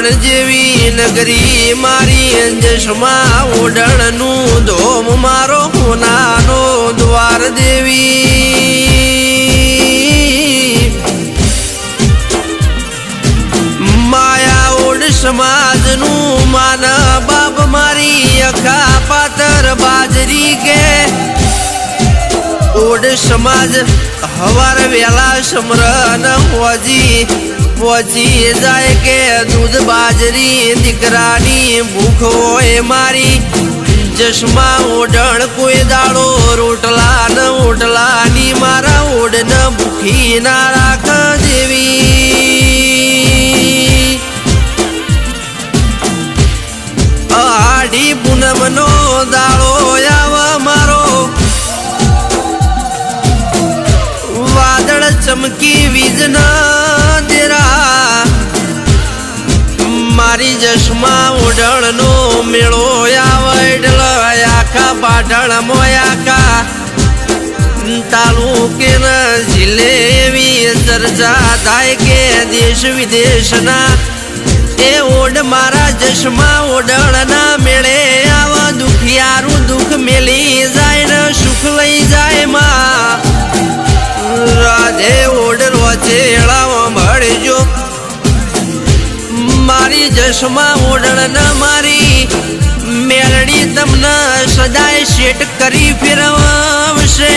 પાટણ જેવી નગરી મારી જશમાં ઓઢણનું ધોમ મારો હોનાનો દ્વાર દેવી માયા ઓઢ સમાજનું માન બાપ મારી અખા પાતર બાજરી કે ઓઢ સમાજ હવાર વેલા સમરણ હોજી પહોંચી જાય કે દૂધ બાજરી દીકરાની ભૂખ હોય મારી જશમાં ઓઢણ કોઈ દાડો રોટલા ન ઓટલાની મારા ઓઢ ન ભૂખી ના રાખ દેવી આડી પૂનમનો દાડો આવ મારો વાદળ ચમકી વીજ ના દેરા મારી જશમાં ઓઢણનો મેળો આવડલ આખા પાટણ મોયાકા તાલુકે જિલ્લે એવી ચર્ચા થાય કે દેશ વિદેશના એ ઓઢ મારા જશમાં ઓઢણના મેળે આવા દુખિયારું દુઃખ મેલી જાય ને સુખ લઈ જાય માં રાધે ઓઢ રોચેળા મળજો મારી જશમાં ઓઢણ ન મારી મેલડી તમને સદાય શેઠ કરી ફેરવશે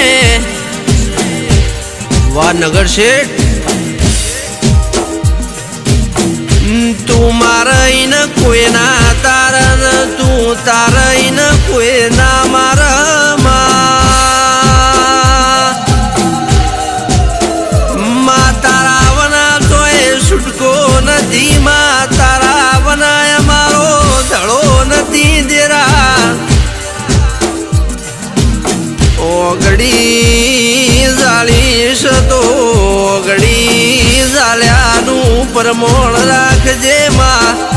વાનગર શેઠ તું મારા ન કોઈના તારા તું તારા ન કોઈના મારા તારા વના તોય છૂટકો નથી માં તારા વનાય મારો ધડો નથી દેરા ઓગડી જાળીશ તો ઓગડી જાળ્યાનું પરમોણ રાખજે માં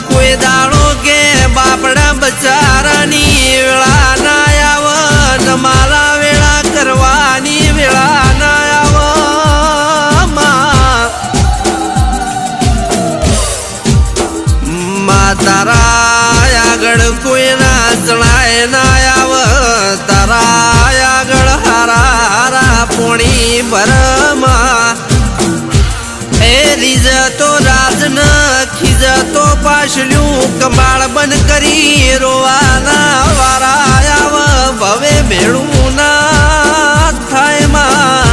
કોઈ દાડો કે બાપડા બચારાની વેળા ના આવ મારા વેળા કરવાની વેળા ના આવ માં તારા આગળ કોઈના ચણાય ના આવ તારા આગળ હારા હારા પોણી ભરમાં એ રીઝતો રાજ ન ખીજતો પાછલ્યું કમાળ બંધ કરી રોવાના વારા આવ ભવે ભેળું ના થાય માં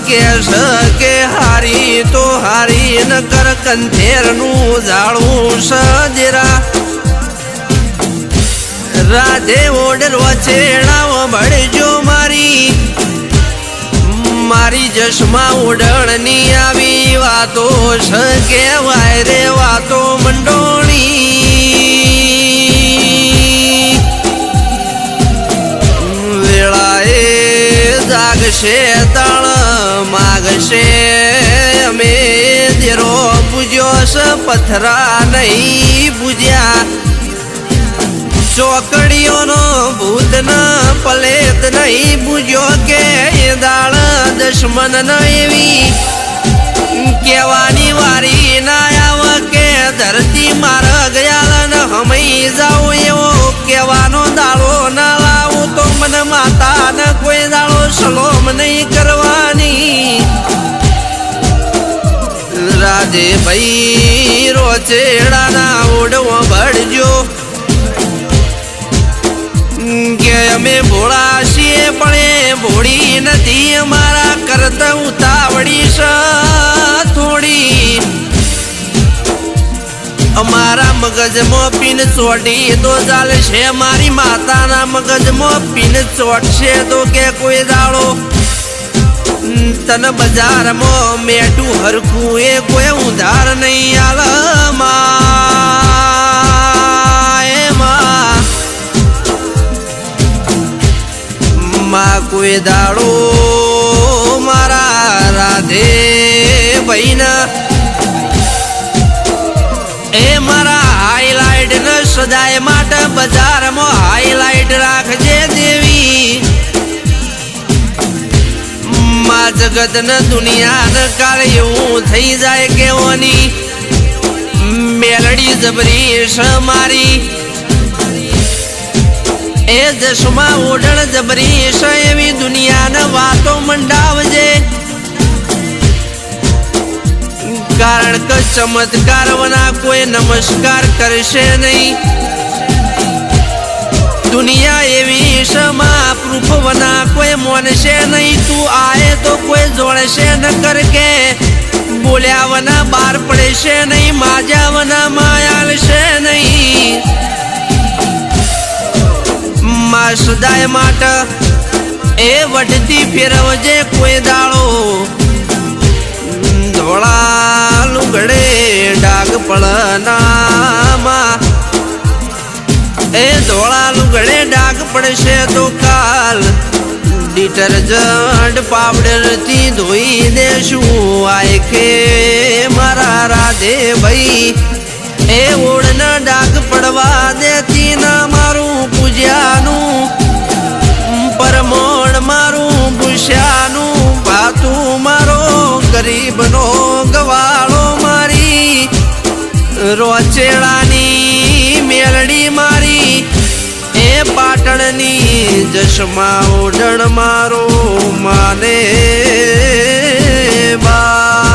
ગેસ કે હારી તો હારી ન કર કંથેરનું ઝાડું સજરા રાધે ઓઢ વચેડાવ ભળજો મારી મારી જશમાં ઓઢણની આવી વાતો છે કહેવાય રે વાતો મંડોળી વેળાએ જાગશે તાળ માગશે અમે દેરો પૂજ્યો છે પથરા નહીં પૂજ્યા ચોકડીઓનો ભૂત ન પલેત નહીં પૂજ્યો કે દાળ દશમન ન એવી કેવાની વારી ના આવ કે ધરતી મારા ગયા ન હમઈ જાઉં એવો કેવાનો દાડો ના લાવું તો મને માતા ન કોઈ દાડો સલોમ નહીં કરવાની રાધે ભાઈ રોચેડાના ઓઢવો ભળજો કે અમે ભોળા છીએ પણ એ ભોળી નથી અમારા કરતા ઉતાવળી છે થોડી અમારા મગજમાં પીન ચોટી તો ચાલશે મારી માતાના મગજમાં પીન ચોટશે તો કે કોઈ દાડો તન બજારમાં મેટું હરખું એ કોઈ ઉધાર નહીં આલ માં કોઈ દાડો મારા રાધે ભાઈના એ મારા હાઈલાઇટ ન સદાય માટે બજારમાં હાઈલાઇટ રાખજે દેવી જગત ને દુનિયા ને કાળ એવું થઈ જાય કેવાની મેલડી જબરી છે મારી એ જશમાં ઓઢણ જબરી છે એવી દુનિયાને વાતો મંડાવજે કારણ કે ચમત્કાર વના કોઈ નમસ્કાર કરશે નહીં દુનિયા એવી શમાં પ્રૂફ વના કોઈ મોનશે નહીં તું આયે તો કોઈ જોડશે ન કર કે બોલ્યા વના બાર પડશે નહીં માજા વના માયાલશે નહીં માં સદાય માટે એ વઢતી ફેરવજે કોઈ દાળો ધોળા લુગડે ડાગ પડનામાં એ ધોળા લુગડે ડાગ પડશે તો કાલ ડિટર્જન્ટ પાવડર થી ધોઈ દેશું આય કે મારા રાધે ભાઈ એ ઓળના ડાગ પડવા દેતી ના મારું પૂજ્યાનું પરમોણ મારું ભૂષ્યાનું ભાતું મારો ગરીબનો ગવાળો મારી રોચેડાની મેલડી મારી એ પાટણની જશમાં ઓઢણ મારો માને બા